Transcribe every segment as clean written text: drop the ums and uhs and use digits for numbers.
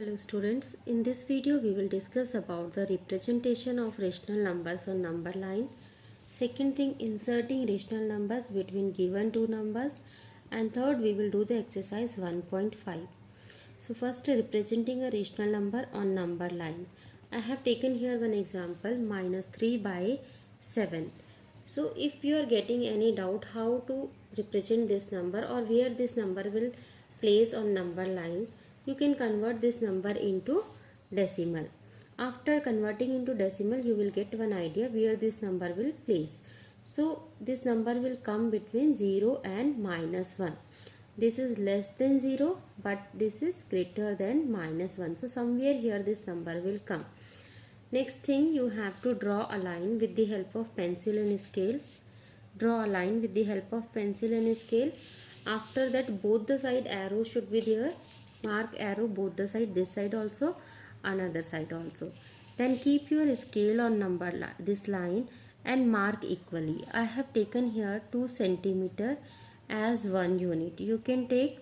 Hello students, in this video we will discuss about the representation of rational numbers on number line. Second thing, inserting rational numbers between given two numbers, and third we will do the exercise 1.5. So first, representing a rational number on number line. I have taken here one example, minus 3 by 7. So if you are getting any doubt how to represent this number or where this number will place on number line, you can convert this number into decimal. After converting into decimal, you will get one idea where this number will place. So this number will come between 0 and minus 1. This is less than 0, but this is greater than minus 1. So somewhere here this number will come. Next thing, you have to draw a line with the help of pencil and scale. Draw a line with the help of pencil and scale. After that, both the side arrows should be there. Mark arrow both the side, this side also, another side also. Then keep your scale on this line and mark equally. I have taken here 2 centimeter as one unit. You can take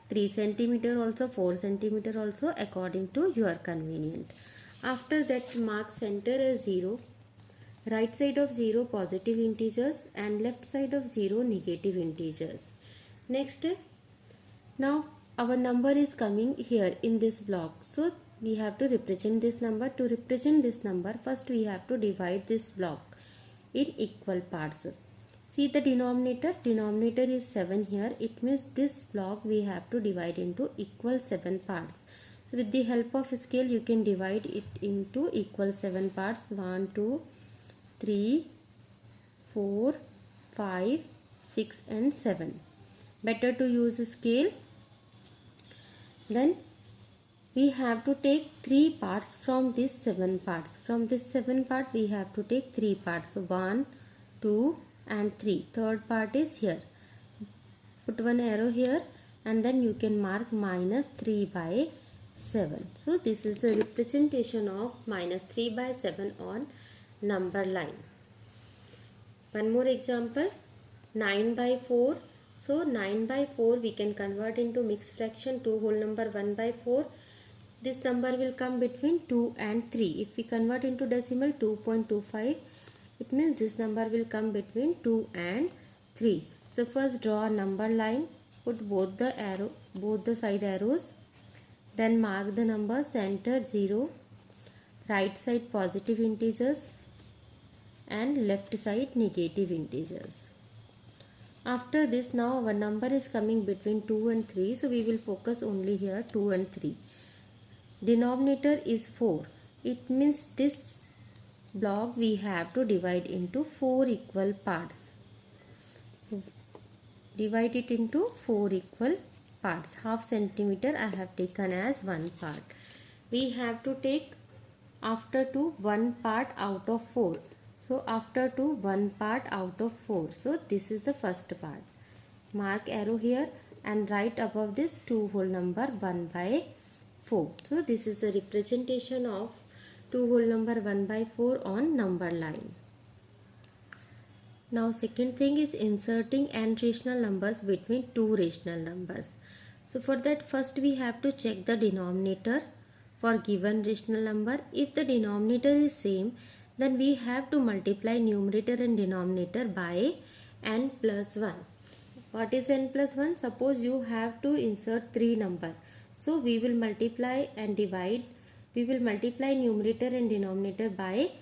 3 centimeter also, 4 centimeter also, according to your convenient. After that, mark center as 0. Right side of 0 positive integers and left side of 0 negative integers. Next, now our number is coming here in this block. So we have to represent this number. To represent this number, first we have to divide this block in equal parts. See the denominator. Denominator is 7 here. It means this block we have to divide into equal 7 parts. So with the help of scale, you can divide it into equal 7 parts. 1, 2, 3, 4, 5, 6 and 7. Better to use scale. Then we have to take 3 parts from these 7 parts. From this 7 part we have to take 3 parts. So 1, 2 and 3. Third part is here. Put one arrow here and then you can mark minus 3 by 7. So this is the representation of minus 3 by 7 on number line. One more example, 9 by 4. So 9 by 4 we can convert into mixed fraction, 2 whole number 1 by 4. This number will come between 2 and 3. If we convert into decimal, 2.25, it means this number will come between 2 and 3. So first draw a number line, put both the side arrows, then mark the number, center 0, right side positive integers and left side negative integers. After this, now our number is coming between 2 and 3. So we will focus only here 2 and 3. Denominator is 4. It means this block we have to divide into 4 equal parts. So divide it into 4 equal parts. Half centimeter I have taken as one part. We have to take after 2 1 part out of 4. So after 2 1 part out of 4. So this is the first part. Mark arrow here and right above this 2 whole number 1 by 4. So this is the representation of 2 whole number 1 by 4 on number line. Now second thing is inserting n rational numbers between two rational numbers. So for that, first we have to check the denominator for given rational number. If the denominator is same, then we have to multiply numerator and denominator by n plus 1. What is n plus 1? Suppose you have to insert 3 number. So we will multiply and divide. We will multiply numerator and denominator by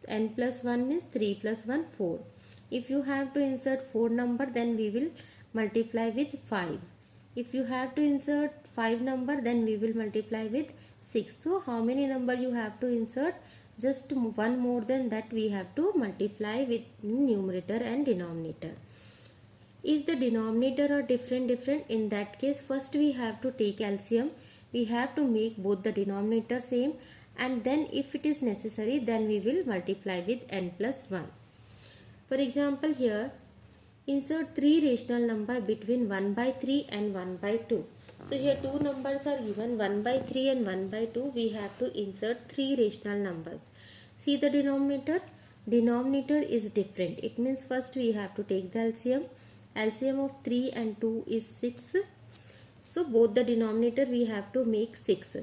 n plus 1 means 3 plus 1 4. If you have to insert 4 number, then we will multiply with 5. If you have to insert 5 number, then we will multiply with 6. So how many number you have to insert? Just one more than that we have to multiply with numerator and denominator. If the denominator are different, in that case first we have to take LCM. We have to make both the denominator same, and then if it is necessary, then we will multiply with n plus 1. For example, here insert 3 rational number between 1 by 3 and 1 by 2. So here two numbers are given, 1 by 3 and 1 by 2. We have to insert 3 rational numbers. See the denominator. Denominator is different. It means first we have to take the LCM. LCM of 3 and 2 is 6. So both the denominator we have to make 6.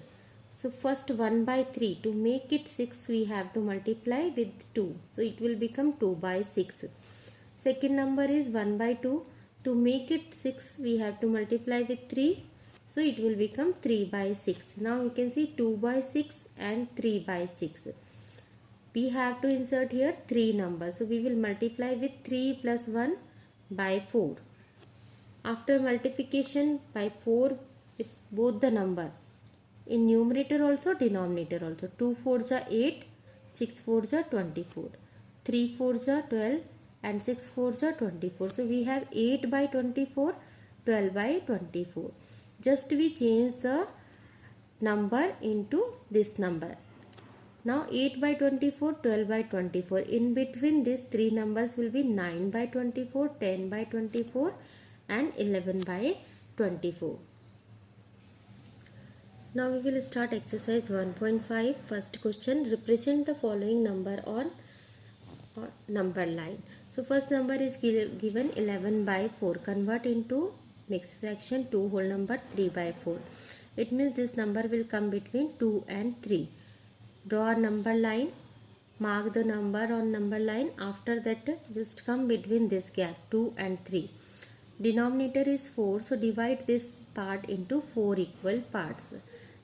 So first 1 by 3, to make it 6 we have to multiply with 2. So it will become 2 by 6. Second number is 1 by 2, to make it 6 we have to multiply with 3. So it will become 3 by 6. Now you can see 2 by 6 and 3 by 6. We have to insert here 3 numbers. So we will multiply with 3 plus 1 by 4. After multiplication by 4 with both the number, in numerator also, denominator also, 2 4s are 8, 6 4s are 24, 3 4s are 12 and 6 4s are 24. So we have 8 by 24, 12 by 24. Just we change the number into this number. Now 8 by 24, 12 by 24. In between these three numbers will be 9 by 24, 10 by 24 and 11 by 24. Now we will start exercise 1.5. First question, represent the following number on number line. So first number is given 11 by 4. Convert into mixed fraction 2 whole number 3 by 4. It means this number will come between 2 and 3. Draw a number line, mark the number on number line. After that just come between this gap 2 and 3. Denominator is 4, so divide this part into 4 equal parts.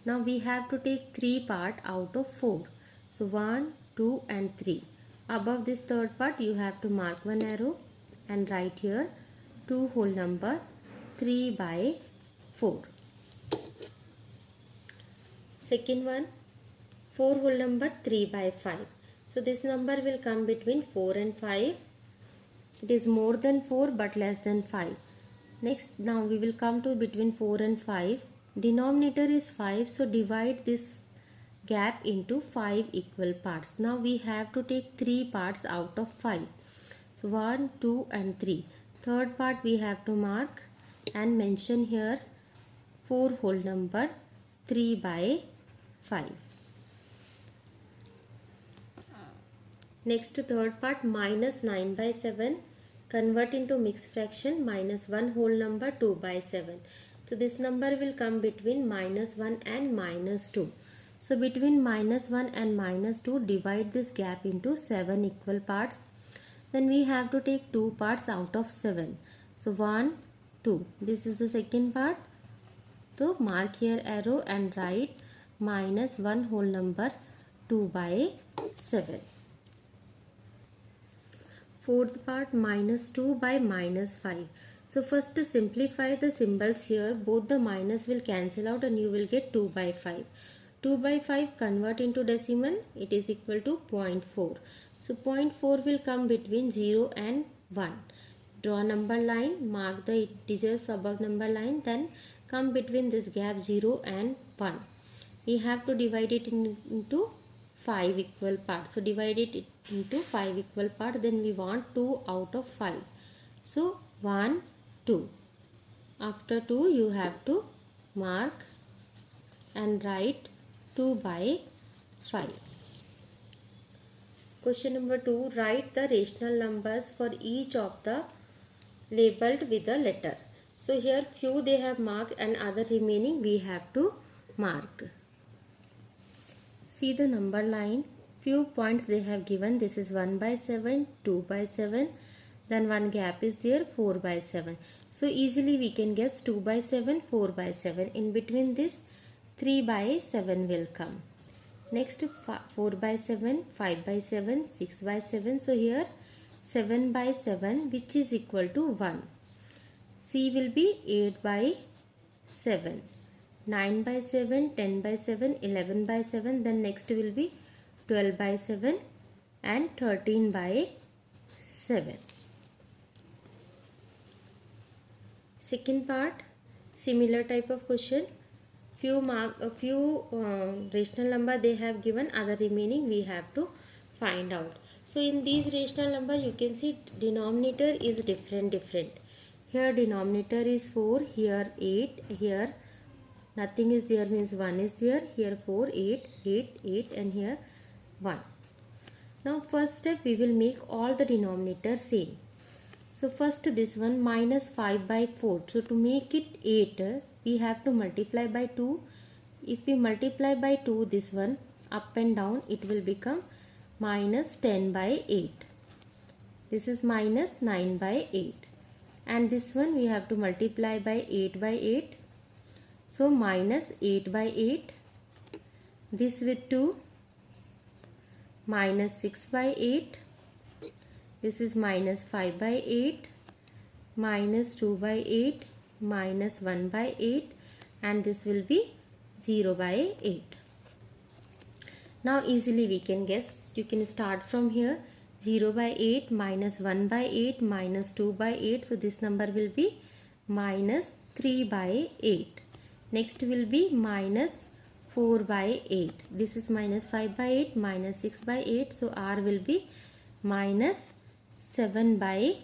Now we have to take 3 part out of 4. So 1, 2 and 3. Above this third part you have to mark one arrow and write here 2 whole number 3 by 4. Second one, 4 whole number 3 by 5. So this number will come between 4 and 5. It is more than 4 but less than 5. Next, now we will come to between 4 and 5. Denominator is 5, so divide this gap into 5 equal parts. Now we have to take 3 parts out of 5. So 1, 2 and 3. Third part we have to mark and mention here 4 whole number 3 by 5. Next, third part, minus 9 by 7. Convert into mixed fraction, minus 1 whole number 2 by 7. So this number will come between minus 1 and minus 2. So between minus 1 and minus 2, divide this gap into 7 equal parts. Then we have to take 2 parts out of 7. So 1, 2. This is the second part. So mark here arrow and write minus 1 whole number 2 by 7. Fourth part, minus 2 by minus 5. So first simplify the symbols here. Both the minus will cancel out and you will get 2 by 5. 2 by 5 convert into decimal. It is equal to 0.4. So 0.4 will come between 0 and 1. Draw number line. Mark the integers above number line. Then come between this gap 0 and 1. We have to divide it into 5 equal parts. So divide it into 5 equal parts. Then we want 2 out of 5. So 1, 2. After 2 you have to mark and write 2 by 5. Question number 2. Write the rational numbers for each of the labeled with a letter. So here few they have marked and other remaining we have to mark. See the number line. Few points they have given. This is 1 by 7, 2 by 7. Then one gap is there, 4 by 7. So easily we can guess 2 by 7, 4 by 7. In between this 3 by 7 will come. Next 4 by 7, 5 by 7, 6 by 7. So here 7 by 7 which is equal to 1. C will be 8 by 7. 9 by 7, 10 by 7, 11 by 7. Then next will be 12 by 7 and 13 by 7. Second part, similar type of question. Few rational number they have given, other remaining we have to find out. So in these rational number you can see denominator is different. Here denominator is 4, here 8, here nothing is there means 1 is there, here 4, 8, 8, 8 and here 1. Now first step we will make all the denominators same. So first this one minus 5 by 4. So to make it 8 we have to multiply by 2. if we multiply by 2 this one up and down, it will become minus 10 by 8. This is minus 9 by 8. And this one we have to multiply by 8 by 8. So minus 8 by 8. This with 2. Minus 6 by 8. This is minus 5 by 8. Minus 2 by 8. Minus 1 by 8. And this will be 0 by 8. Now easily we can guess. You can start from here. 0 by 8 minus 1 by 8 minus 2 by 8. So this number will be minus 3 by 8. Next will be minus 4 by 8. This is minus 5 by 8 minus 6 by 8. So R will be minus 7 by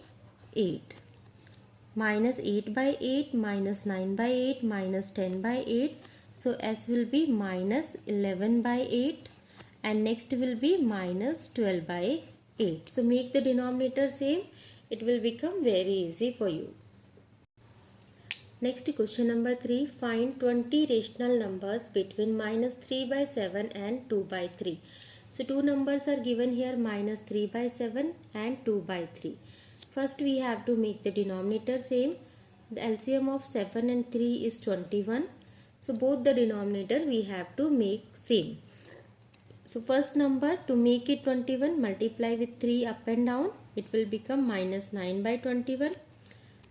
8. Minus 8 by 8 minus 9 by 8 minus 10 by 8. So S will be minus 11 by 8. And next will be minus 12 by 8. So make the denominator same. It will become very easy for you. Next question number 3. Find 20 rational numbers between minus 3 by 7 and 2 by 3. So two numbers are given here, minus 3 by 7 and 2 by 3. First we have to make the denominator same. The LCM of 7 and 3 is 21. So both the denominator we have to make same. So first number, to make it 21, multiply with 3 up and down. It will become minus 9 by 21.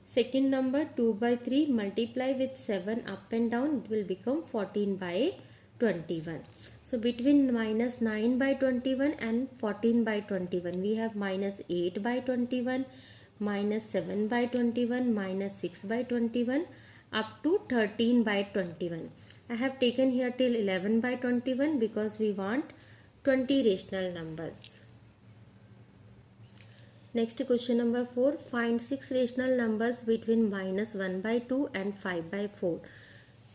Second number, 2 by 3, multiply with 7 up and down. It will become 14 by 21. So between minus 9 by 21 and 14 by 21, we have minus 8 by 21, minus 7 by 21, minus 6 by 21, up to 13 by 21. I have taken here till 11 by 21 because we want 20 rational numbers. Next question number 4. Find 6 rational numbers between minus 1 by 2 and 5 by 4.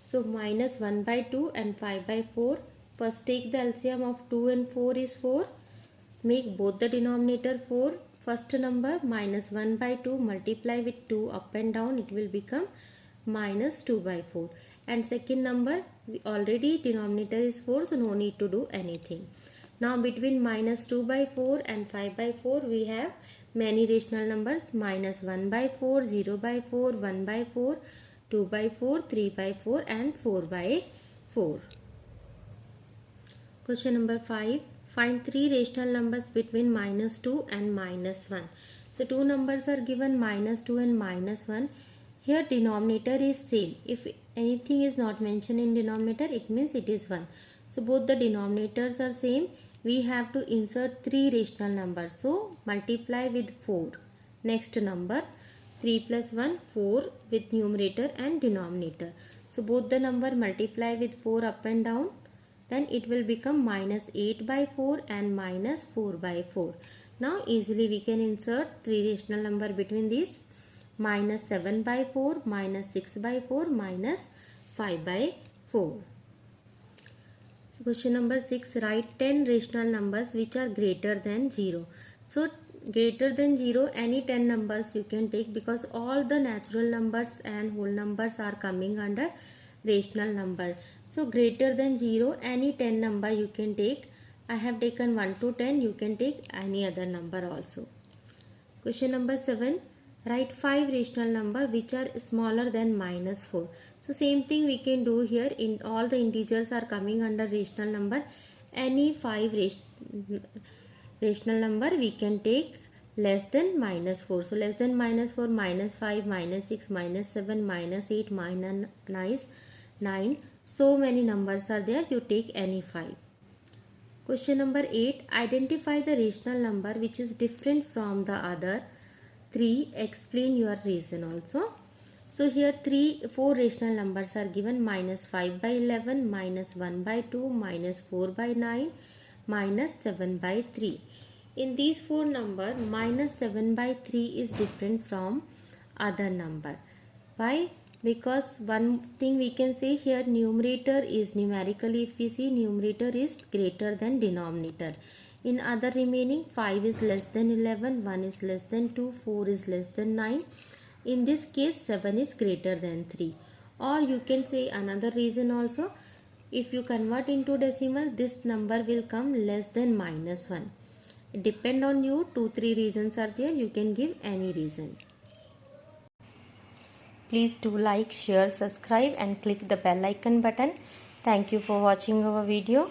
So minus 1 by 2 and 5 by 4. First take the LCM of 2 and 4 is 4. Make both the denominator 4. First number minus 1 by 2 multiply with 2 up and down. It will become minus 2 by 4. And second number, already denominator is 4, so no need to do anything. Now between minus 2 by 4 and 5 by 4 we have many rational numbers, minus 1 by 4, 0 by 4, 1 by 4, 2 by 4, 3 by 4 and 4 by 4. Question number 5. Find 3 rational numbers between minus 2 and minus 1. So two numbers are given, minus 2 and minus 1. Here denominator is same. If anything is not mentioned in denominator, it means it is 1. So both the denominators are same. We have to insert 3 rational numbers. So multiply with 4. Next number 3 plus 1, 4 with numerator and denominator. So both the number multiply with 4 up and down. Then it will become minus 8 by 4 and minus 4 by 4. Now easily we can insert 3 rational number between these. Minus 7 by 4, minus 6 by 4, minus 5 by 4. So question number 6. Write 10 rational numbers which are greater than 0. So greater than 0, any 10 numbers you can take, because all the natural numbers and whole numbers are coming under rational numbers. So greater than 0, any 10 number you can take. I have taken 1 to 10. You can take any other number also. Question number 7. Write 5 rational number which are smaller than minus 4. So same thing we can do here. In all the integers are coming under rational number. Any 5 rational number we can take less than minus 4. So less than minus 4, minus 5, minus 6, minus 7, minus 8, minus 9. So many numbers are there. You take any 5. Question number 8. Identify the rational number which is different from the other 3. Explain your reason also. So here 4 rational numbers are given, minus 5 by 11, minus 1 by 2, minus 4 by 9, minus 7 by 3. In these 4 numbers, minus 7 by 3 is different from other number. Why? Because one thing we can say here, numerator is numerically, if we see, numerator is greater than denominator. In other remaining, 5 is less than 11, 1 is less than 2, 4 is less than 9. In this case, 7 is greater than 3. Or you can say another reason also. If you convert into decimal, this number will come less than -1. It depend on you. 2-3 reasons are there. You can give any reason. Please do like, share, subscribe and click the bell icon button. Thank you for watching our video.